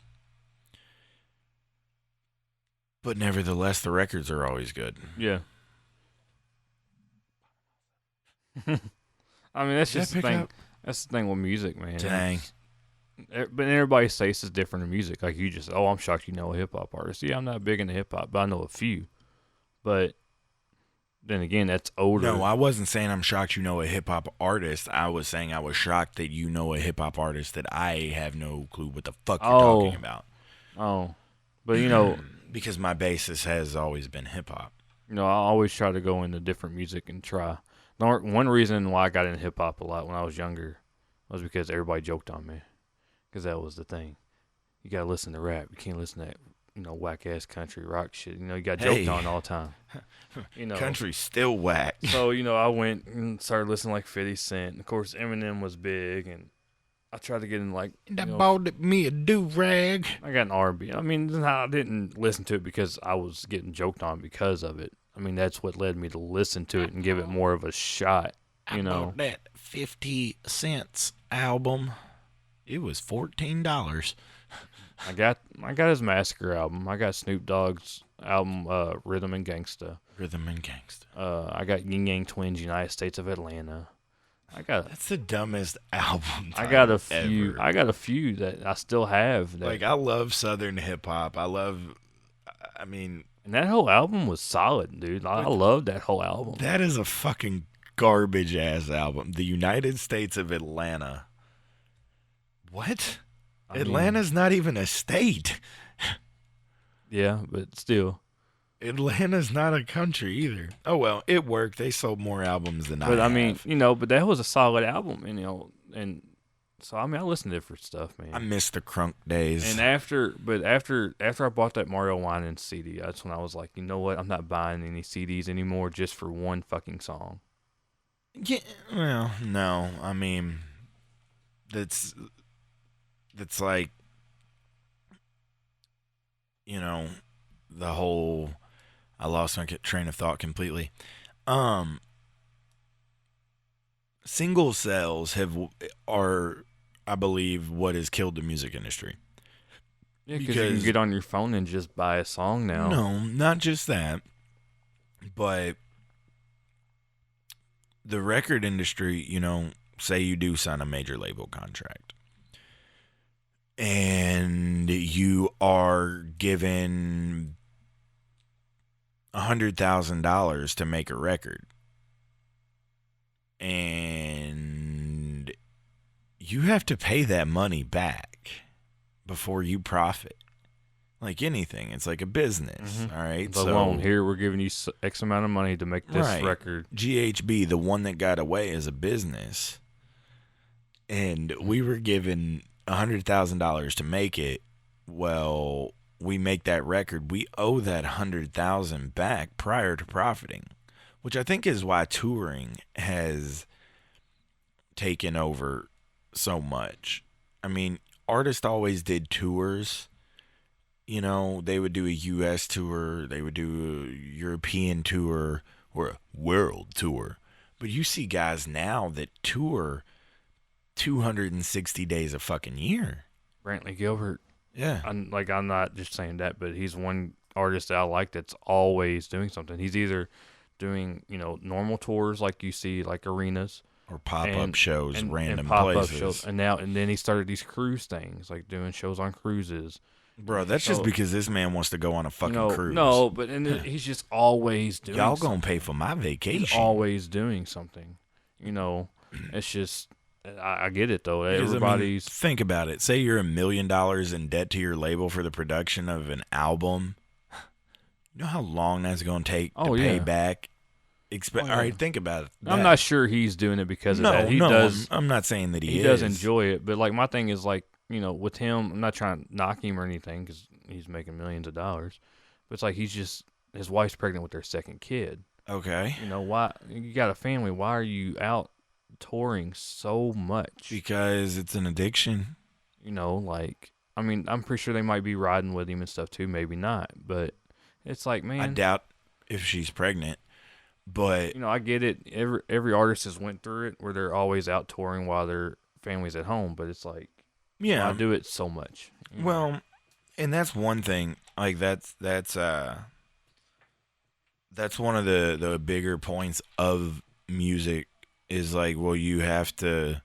But nevertheless, the records are always good. Yeah. I mean, that's just the thing. That's the thing with music, man. Dang. But everybody says it's different in music. Like you just, I'm shocked you know a hip hop artist. Yeah, I'm not big into hip hop, but I know a few. But then again, that's older. No, I wasn't saying I'm shocked you know a hip hop artist. I was saying I was shocked that you know a hip hop artist that I have no clue what the fuck you're talking about. Oh, but you know, because my basis has always been hip hop. You know, I always try to go into different music and try. One reason why I got into hip hop a lot when I was younger was because everybody joked on me. Because that was the thing. You gotta listen to rap. You can't listen to that, you know, whack ass country rock shit. You know, you got joked on all the time. You know, country's still whack. So you know, I went and started listening like 50 Cent. Of course, Eminem was big, and I tried to get in like. That bought me a do rag. I got an R&B. I mean, I didn't listen to it because I was getting joked on because of it. I mean, that's what led me to listen to it and give it more of a shot. You know, bought that 50 cents album. It was $14. I got his Massacre album. I got Snoop Dogg's album, Rhythm and Gangsta. Rhythm and Gangsta. I got Yin Yang Twins, United States of Atlanta. That's the dumbest album. I got a ever. that I still have. That, I love Southern hip hop. I mean, and that whole album was solid, dude. I loved that whole album. that is a fucking garbage ass album. The United States of Atlanta. What? Atlanta's not even a state. Yeah, but still. Atlanta's not a country either. Oh well, it worked. They sold more albums than I have. But I mean, but that was a solid album, and and so I listened to different stuff, man. I miss the crunk days. And after I bought that Mario Winans CD, that's when I was like, you know what? I'm not buying any CDs anymore just for one fucking song. Yeah, well, no. I mean, that's like, the whole. I lost my train of thought completely. Single sales are, I believe, what has killed the music industry. Yeah, because you can get on your phone and just buy a song now. No, not just that, but the record industry, say you do sign a major label contract and you are given $100,000 to make a record, and you have to pay that money back before you profit. Like anything, it's like a business. All right, so here we're giving you X amount of money to make this record. GHB, the one that got away, is a business, and we were given $100,000 to make it. Well, we make that record, we owe that $100,000 back prior to profiting, which I think is why touring has taken over so much. I mean, artists always did tours. They would do a U.S. tour, they would do a European tour, or a world tour. But you see guys now that tour 260 days a fucking year. Brantley Gilbert. Yeah. I'm not just saying that, but he's one artist that I like that's always doing something. He's either doing, normal tours like you see, like arenas. Or pop-up shows, and random pop-up places. Shows. And then he started these cruise things, like doing shows on cruises. Bro, that's just because this man wants to go on a fucking cruise. No, but he's just always doing Y'all something. gonna pay for my vacation. He's always doing something. It's just... I get it though. Everybody's think about it. Say you're $1 million in debt to your label for the production of an album. You know how long that's going to take to pay back? All right, think about it. I'm not sure he's doing it because of that. He does. I'm not saying that he does enjoy it, but like my thing is like with him, I'm not trying to knock him or anything because he's making millions of dollars, but it's like his wife's pregnant with their second kid. Okay. Why you got a family? Why are you out touring so much? Because it's an addiction. I'm pretty sure they might be riding with him and stuff too, maybe not, but it's like, man, I doubt if she's pregnant, but I get it. Every artist has went through it where they're always out touring while their family's at home, but it's like, I do it so much. Well, and that's one thing. Like that's one of the bigger points of music. Is like, well, you have to,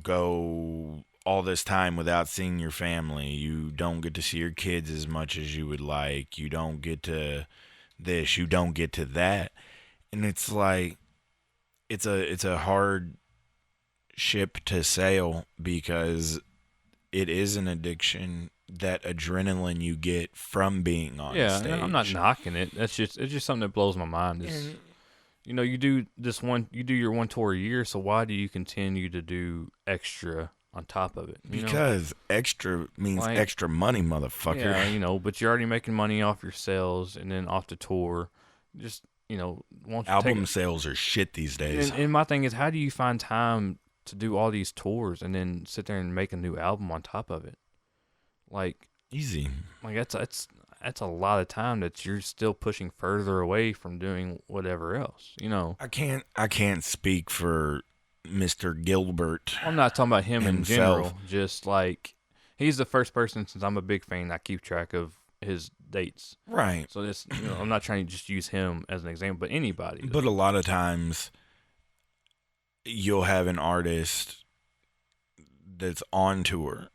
go all this time without seeing your family. You don't get to see your kids as much as you would like. You don't get to this. You don't get to that. And it's like, it's a hard ship to sail because it is an addiction. That adrenaline you get from being on stage. Yeah, I'm not knocking it. It's just something that blows my mind. You do your one tour a year, so why do you continue to do extra on top of it? Because extra means extra money, motherfucker. Yeah, but you're already making money off your sales and then off the tour. Just, won't you album sales are shit these days. And my thing is, how do you find time to do all these tours and then sit there and make a new album on top of it? Like, easy. Like that's a lot of time that you're still pushing further away from doing whatever else, I can't speak for Mr. Gilbert. I'm not talking about him himself. in general. Just like he's the first person, since I'm a big fan, I keep track of his dates. Right. So this, I'm not trying to just use him as an example, but anybody. But a lot of times you'll have an artist that's on tour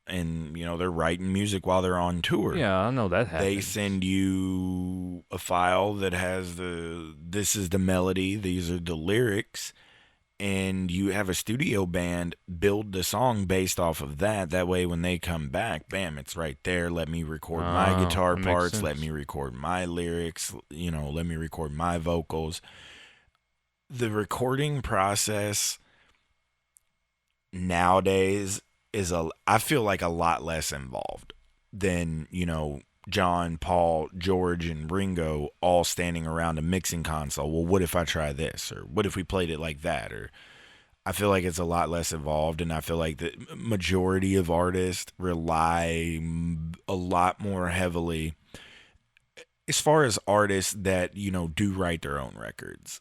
and, they're writing music while they're on tour. Yeah, I know that happens. They send you a file that has this is the melody, these are the lyrics, and you have a studio band build the song based off of that. That way when they come back, bam, it's right there. Let me record my guitar parts. Let me record my lyrics. Let me record my vocals. The recording process nowadays I feel like a lot less involved than, John, Paul, George, and Ringo all standing around a mixing console. Well, what if I try this? Or what if we played it like that? Or I feel like it's a lot less involved, and I feel like the majority of artists rely a lot more heavily as far as artists that, do write their own records,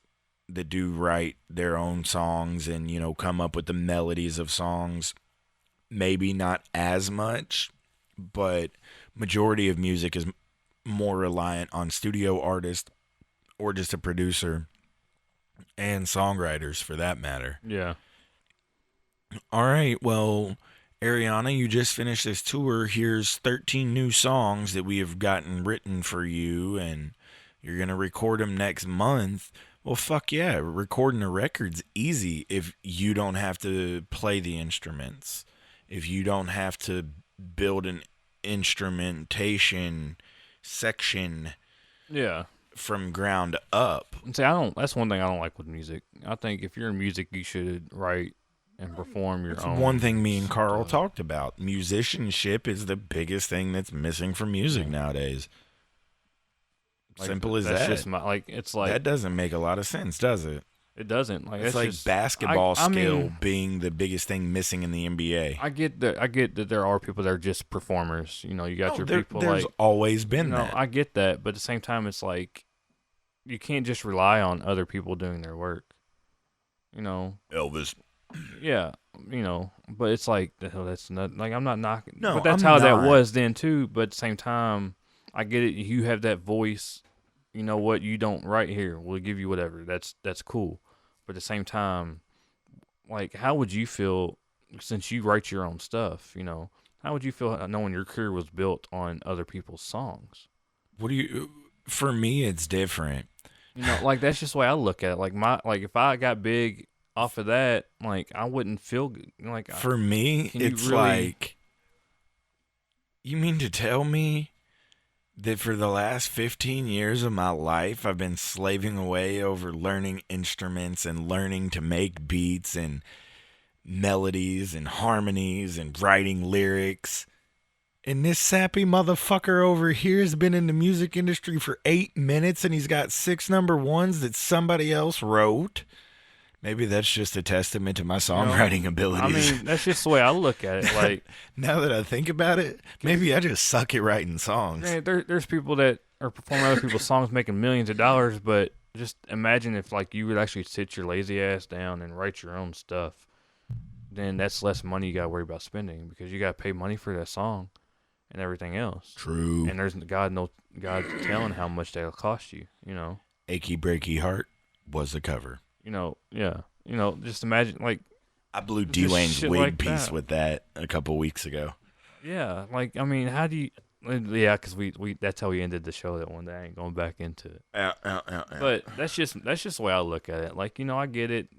that do write their own songs and, come up with the melodies of songs. Maybe not as much, but majority of music is more reliant on studio artists or just a producer and songwriters for that matter. Yeah. All right. Well, Ariana, you just finished this tour. Here's 13 new songs that we have gotten written for you, and you're going to record them next month. Well, fuck yeah. Recording a record's easy if you don't have to play the instruments. If you don't have to build an instrumentation section from ground up. See, that's one thing I don't like with music. I think if you're in music, you should write and perform your own. One thing me and Carl talked about. Musicianship is the biggest thing that's missing from music nowadays. Simple as that. That's just it's like that doesn't make a lot of sense, does it? It doesn't. It's like just, basketball skill being the biggest thing missing in the NBA. I get that there are people that are just performers. You got your people there's always been that. I get that, but at the same time, it's like you can't just rely on other people doing their work. Elvis. Yeah, but it's like that's not like I'm not knocking. No, but that's how that was then too. But at the same time, I get it. You have that voice. You know what? You don't write here. We'll give you whatever. That's cool. But at the same time, like, how would you feel since you write your own stuff? How would you feel knowing your career was built on other people's songs? For me, it's different. Like that's just the way I look at it. Like if I got big off of that, like I wouldn't feel good. Like for me, it's like, you mean to tell me that for the last 15 years of my life, I've been slaving away over learning instruments and learning to make beats and melodies and harmonies and writing lyrics. And this sappy motherfucker over here has been in the music industry for 8 minutes and he's got 6 number ones that somebody else wrote. Maybe that's just a testament to my songwriting abilities. I mean, that's just the way I look at it. Like now that I think about it, maybe I just suck at writing songs. Man, there's people that are performing other people's songs, making millions of dollars. But just imagine if like you would actually sit your lazy ass down and write your own stuff. Then that's less money you got to worry about spending because you got to pay money for that song and everything else. True. And there's God's telling how much that'll cost you. Achy Breaky Heart was the cover. Just imagine, like... I blew DeWayne's wig piece with that a couple weeks ago. Yeah, like, I mean, how do you... Yeah, because we that's how we ended the show that one day. I ain't going back into it. But that's just the way I look at it. Like, I get it.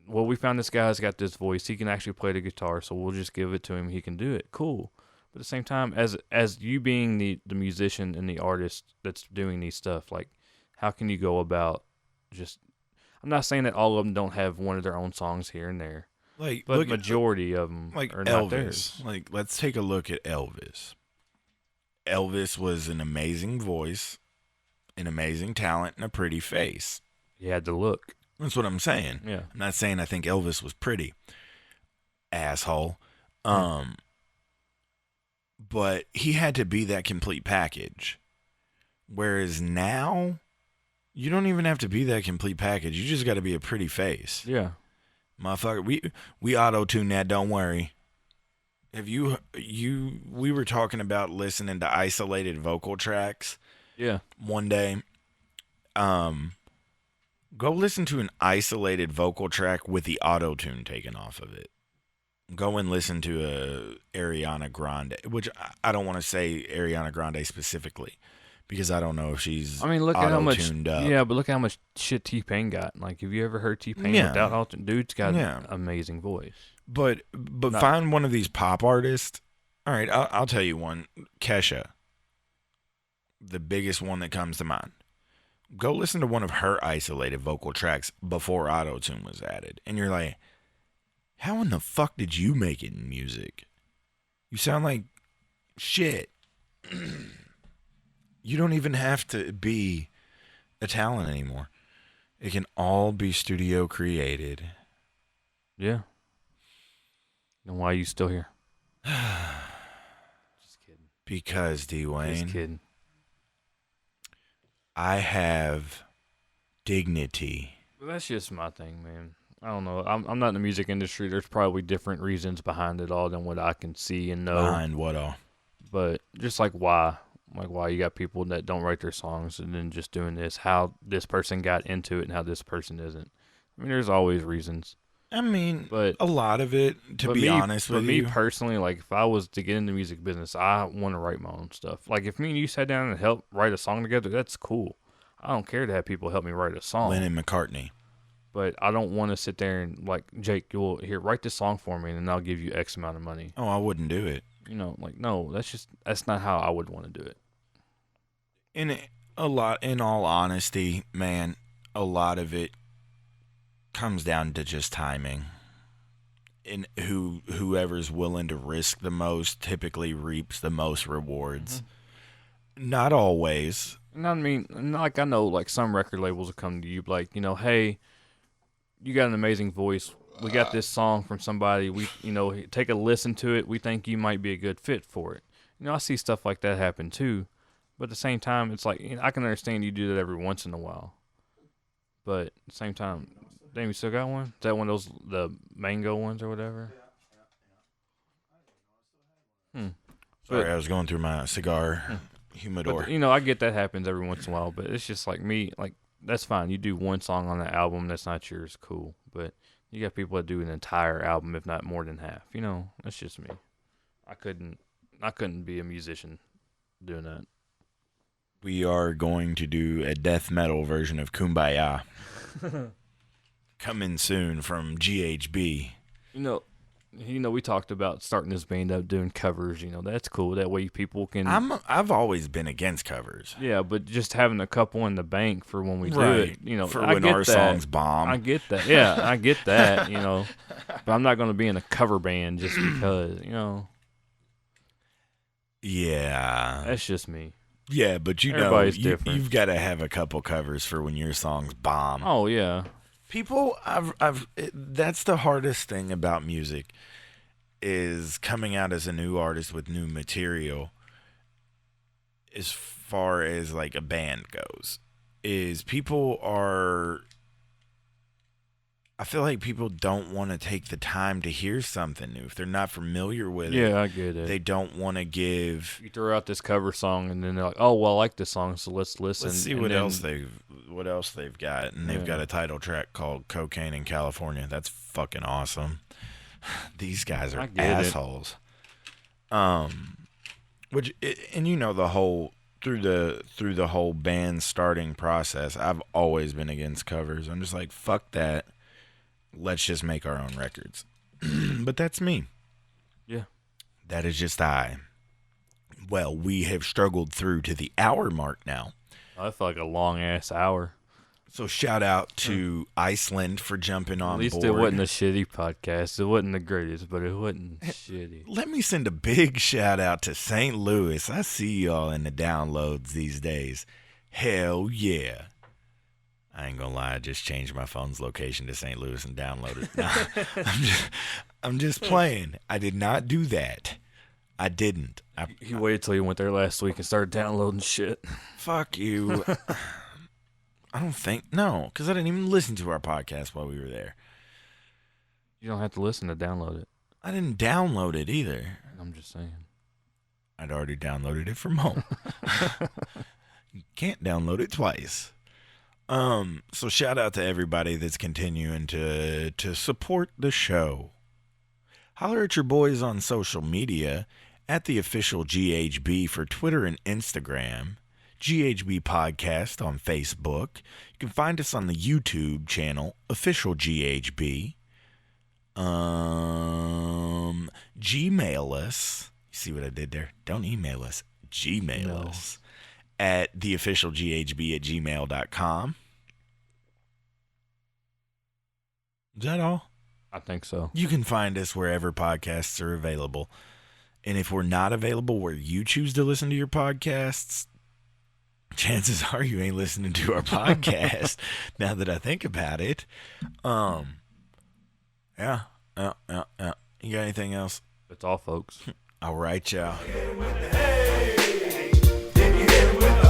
Well, we found this guy who's got this voice. He can actually play the guitar, so we'll just give it to him. He can do it. Cool. But at the same time, as you being the musician and the artist that's doing these stuff, like, how can you go about just... I'm not saying that all of them don't have one of their own songs here and there, but majority of them like are Elvis. not theirs. Like, let's take a look at Elvis. Elvis was an amazing voice, an amazing talent, and a pretty face. He had the look. That's what I'm saying. Yeah. I'm not saying I think Elvis was pretty. Asshole. But he had to be that complete package. Whereas now... you don't even have to be that complete package. You just got to be a pretty face. Yeah. Motherfucker, we auto-tune that, don't worry. we were talking about listening to isolated vocal tracks Yeah. one day. Go listen to an isolated vocal track with the auto-tune taken off of it. Go and listen to a Ariana Grande, which I don't want to say Ariana Grande specifically because I don't know if she's I mean, look at how much. auto-tuned up. Yeah, but look at how much shit T-Pain got. Like, have you ever heard T-Pain Yeah. without auto? Dude's got Yeah. an amazing voice. But Not- find one of these pop artists. All right, I'll tell you one. Kesha, the biggest one that comes to mind. Go listen to one of her isolated vocal tracks before auto-tune was added. And you're like, how in the fuck did you make it in music? You sound like shit. You don't even have to be a talent anymore. It can all be studio created. Yeah. And why are you still here? Just kidding. Because, Just DeWayne, kidding. I have dignity. But that's just my thing, man. I don't know. I'm not in the music industry. There's probably different reasons behind it all than what I can see and know. Behind what all? But just like why you got people that don't write their songs and then just doing this, how this person got into it and how this person isn't. I mean, there's always reasons. I mean, But a lot of it, to be honest with me you. personally, like if I was to get into the music business, I want to write my own stuff. Like if me and you sat down and help write a song together, that's cool. I don't care to have people help me write a song. Lennon McCartney. But I don't want to sit there and like, Jake, you'll write this song for me and then I'll give you X amount of money. Oh, I wouldn't do it. You know, like no, that's not how I would want to do it. In all honesty, man, a lot of it comes down to just timing. And whoever's willing to risk the most typically reaps the most rewards. Mm-hmm. Not always. And I mean, like I know, like some record labels will come to you, like, you know, hey, you got an amazing voice. We got this song from somebody. We, you know, take a listen to it. We think you might be a good fit for it. You know, I see stuff like that happen too. But at the same time, it's like, you know, I can understand you do that every once in a while. But at the same time, damn, you still got one? Is that one of those, the mango ones or whatever? Sorry, I was going through my cigar humidor. But, you know, I get that happens every once in a while, but it's just like me, like, that's fine. You do one song on the album that's not yours, cool. But you got people that do an entire album, if not more than half. You know, that's just me. I couldn't be a musician doing that. We are going to do a death metal version of Kumbaya. Coming soon from GHB. You know, we talked about starting this band up doing covers. You know, that's cool. That way people can. I've always been against covers. Yeah, but just having a couple in the bank for when we do Right. it, you know, For I when get our that. songs bomb. I get that. Yeah, I get that. You know, but I'm not going to be in a cover band just because. You know, Yeah. that's just me. Yeah, but you know, Everybody's different. you've got to have a couple covers for when your songs bomb. Oh yeah. People, that's the hardest thing about music is coming out as a new artist with new material. As far as like a band goes, is people are. I feel like people don't want to take the time to hear something new if they're not familiar with it. Yeah, I get it. They don't want to give. You throw out this cover song, and then they're like, "Oh, well, I like this song, so let's listen." Let's see and what then, else they've got, and they've got a title track called "Cocaine in California." That's fucking awesome. These guys I are get it. assholes. Which and you know the whole through the whole band starting process, I've always been against covers. I'm just like, fuck that. Let's just make our own records. But that's me. Yeah. That is just I. Well, we have struggled through to the hour mark now. I feel like a long ass hour. So shout out to Iceland for jumping on At least board. it wasn't a shitty podcast. It wasn't the greatest, but it wasn't shitty. Let me send a big shout out to St. Louis. I see y'all in the downloads these days. Hell yeah. I ain't gonna lie, I just changed my phone's location to St. Louis and downloaded it. Nah, I'm just playing. I did not do that. I didn't. He waited till you went there last week and started downloading shit. Fuck you. I don't think, no, because I didn't even listen to our podcast while we were there. You don't have to listen to download it. I didn't download it either. I'm just saying. I'd already downloaded it from home. You can't download it twice. So shout out to everybody that's continuing to support the show. Holler at your boys on social media at the official GHB for Twitter and Instagram. GHB Podcast on Facebook. You can find us on the YouTube channel, official GHB. Gmail us. You see what I did there? Don't email us. Gmail us at theofficialghb@gmail.com. Is that all? I think so. You can find us wherever podcasts are available. And if we're not available where you choose to listen to your podcasts, chances are you ain't listening to our podcast. Now that I think about it. Yeah. You got anything else? That's all, folks. All right, y'all. Then you hit him with the